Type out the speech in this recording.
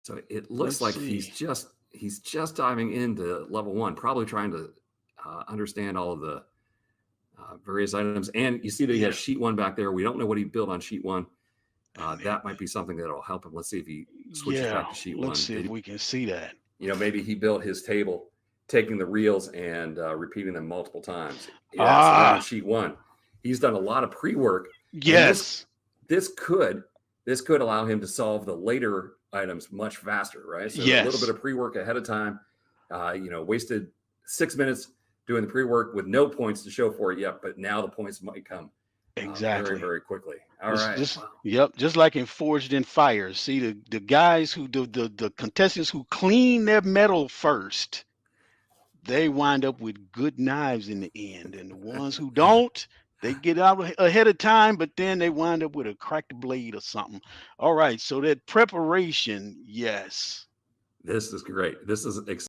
So it looks Let's like see. he's just diving into level one, probably trying to understand all of the various items. And you see that he has Yeah. sheet one back there. We don't know what he built on sheet one. And That might be something that'll help him. Let's see if he switches yeah, back to sheet let's one. see if we can see that. Maybe he built his table, taking the reels and repeating them multiple times. Yeah, so we're on Ah, sheet one. He's done a lot of pre-work, and yes. this could this could allow him to solve the later items much faster, right? So a little bit Yes. of pre-work ahead of time. Wasted 6 minutes doing the pre-work with no points to show for it yet, but now the points might come very, Exactly. very quickly. All Just right. just Wow. yep, just like in Forged in Fire. See the guys who the contestants who clean their metal first, they wind up with good knives in the end. And the ones who don't, they get out ahead of time, but then they wind up with a cracked blade or something. All right, so that preparation, yes. This is great. This is